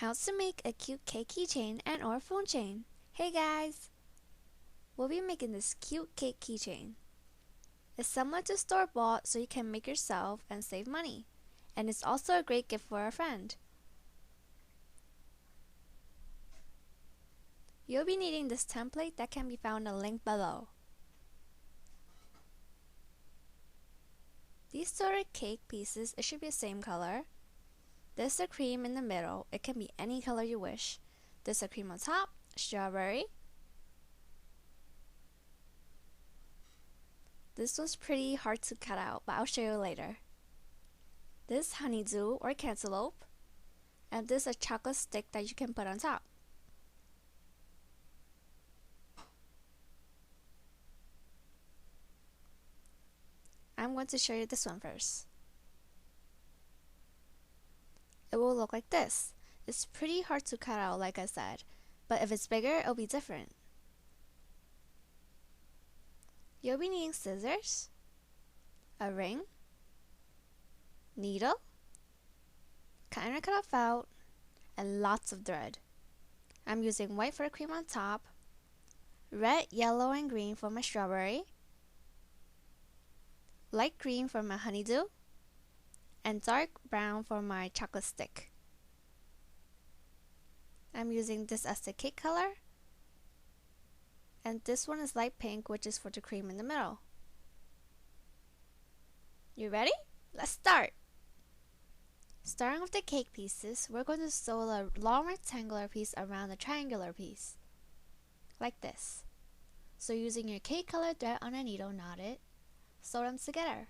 How to make a cute cake keychain and or phone chain. Hey guys! We'll be making this cute cake keychain. It's similar to store-bought, so you can make yourself and save money. And it's also a great gift for a friend. You'll be needing this template that can be found in the link below. These two are cake pieces. It should be the same color. This is the cream in the middle. It can be any color you wish. This is the cream on top, strawberry. This one's pretty hard to cut out, but I'll show you later. This is honeydew or cantaloupe. And this is a chocolate stick that you can put on top. I'm going to show you this one first. It will look like this. It's pretty hard to cut out, like I said, but if it's bigger, it'll be different. You'll be needing scissors, a ring, needle, kind of cut off out, and lots of thread. I'm using white for the cream on top, red, yellow, and green for my strawberry, light green for my honeydew, and dark brown for my chocolate stick. I'm using this as the cake color, and this one is light pink, which is for the cream in the middle. You ready? Let's start! Starting with the cake pieces, we're going to sew the long rectangular piece around the triangular piece, like this. So using your cake color thread on a needle, knot it, sew them together.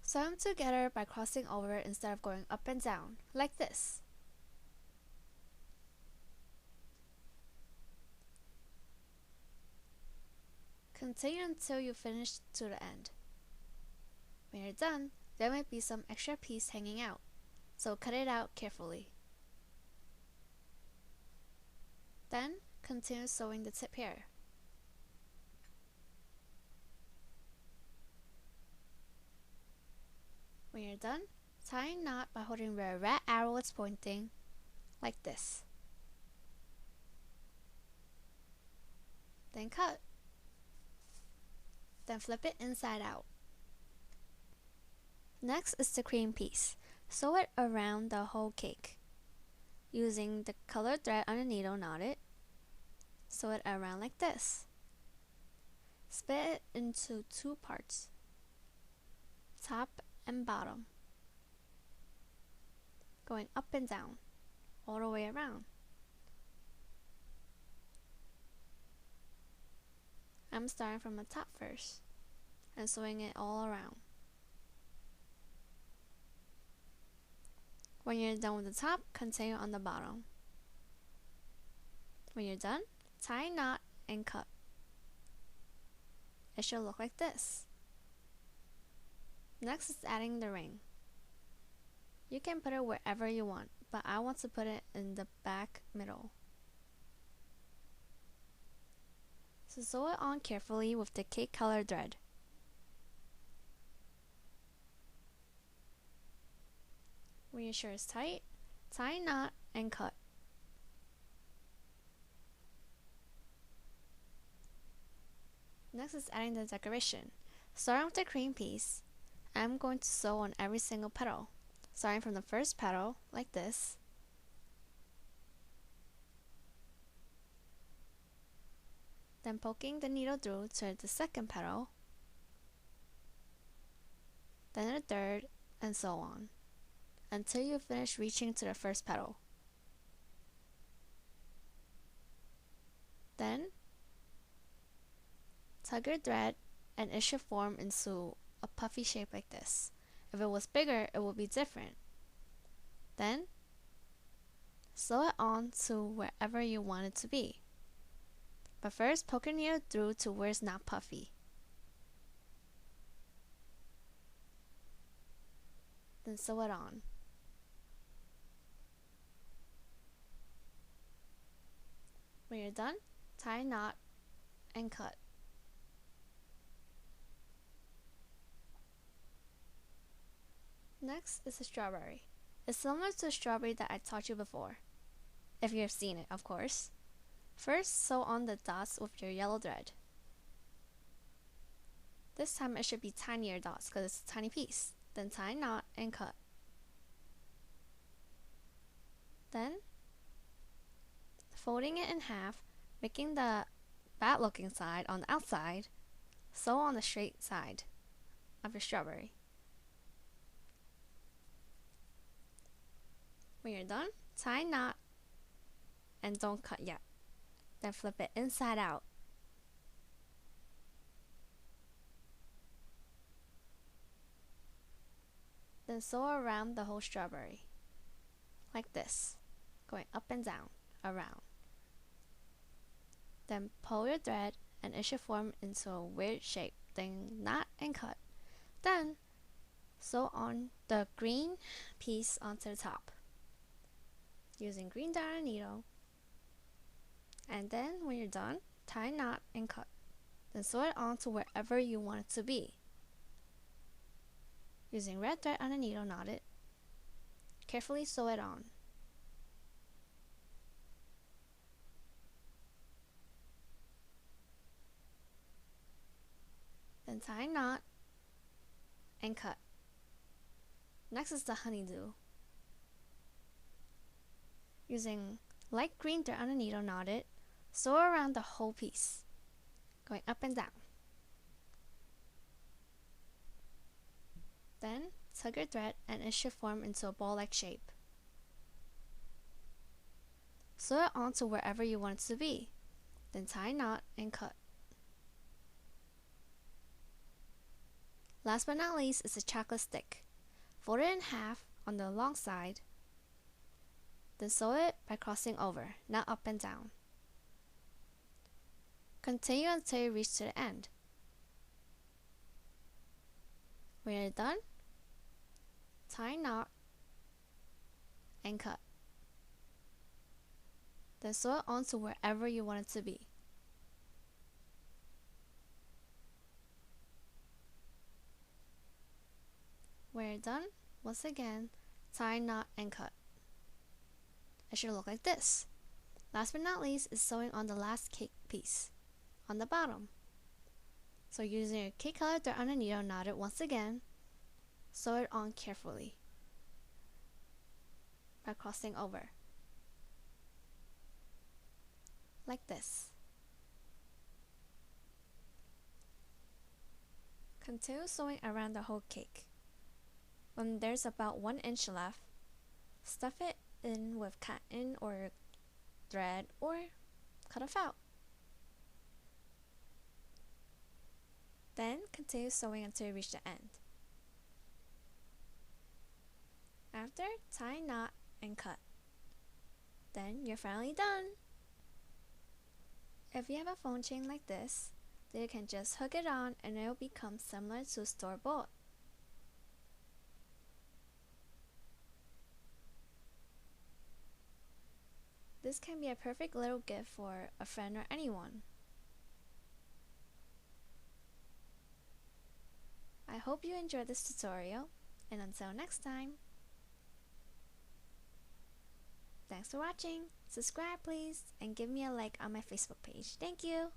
Sew them together by crossing over instead of going up and down, like this. Continue until you finish to the end. When you're done, there might be some extra piece hanging out, so cut it out carefully. Then, continue sewing the tip here. When you're done, tie a knot by holding where a red arrow is pointing, like this. Then cut. Then flip it inside out. Next is the cream piece. Sew it around the whole cake. Using the colored thread on a needle, knot it. Sew it around like this. Split it into two parts, top and bottom, going up and down, all the way around. I'm starting from the top first and sewing it all around. When you're done with the top, continue on the bottom. When you're done, tie a knot and cut. It should look like this. Next is adding the ring. You can put it wherever you want, but I want to put it in the back middle. So sew it on carefully with the cake color thread. When you're sure it's tight, tie a knot and cut. Next is adding the decoration. Starting with the cream piece, I'm going to sew on every single petal, starting from the first petal, like this, then poking the needle through to the second petal, then the third, and so on, until you finish reaching to the first petal. Then, tug your thread and it should form into a puffy shape like this. If it was bigger, it would be different. Then, sew it on to wherever you want it to be. But first, poke your needle through to where it's not puffy. Then sew it on. When you're done, tie a knot and cut. Next is a strawberry. It's similar to the strawberry that I taught you before, if you've seen it, of course. First, sew on the dots with your yellow thread. This time it should be tinier dots because it's a tiny piece. Then tie a knot and cut. Then, folding it in half, making the bad looking side on the outside, sew on the straight side of your strawberry. When you're done, tie a knot and don't cut yet. Then flip it inside out. Then sew around the whole strawberry, like this, going up and down, around. Then pull your thread and it should form into a weird shape. Then knot and cut. Then sew on the green piece onto the top, using green dye on a needle. And then when you're done, tie a knot and cut. Then sew it onto wherever you want it to be. Using red thread on a needle, knot it. Carefully sew it on. Then tie a knot and cut. Next is the honeydew. Using light green thread on a needle, knot it. Sew around the whole piece, going up and down. Then tug your thread and it should form into a ball-like shape. Sew it onto wherever you want it to be. Then tie a knot and cut. Last but not least is a chocolate stick. Fold it in half on the long side. Then sew it by crossing over, not up and down. Continue until you reach to the end. When you're done, tie a knot and cut. Then sew it onto wherever you want it to be. When you're done, once again, tie a knot and cut. It should look like this. Last but not least is sewing on the last cake piece on the bottom. So using your cake color thread on a needle, knot it once again. Sew it on carefully by crossing over, like this. Continue sewing around the whole cake. When there's about 1 inch left, stuff it in with cotton or thread or cut off out. Then continue sewing until you reach the end. After, tie a knot and cut. Then you're finally done. If you have a phone chain like this, then you can just hook it on and it will become similar to store-bought. This can be a perfect little gift for a friend or anyone. I hope you enjoyed this tutorial, and until next time. Thanks for watching. Subscribe please, and give me a like on my Facebook page. Thank you.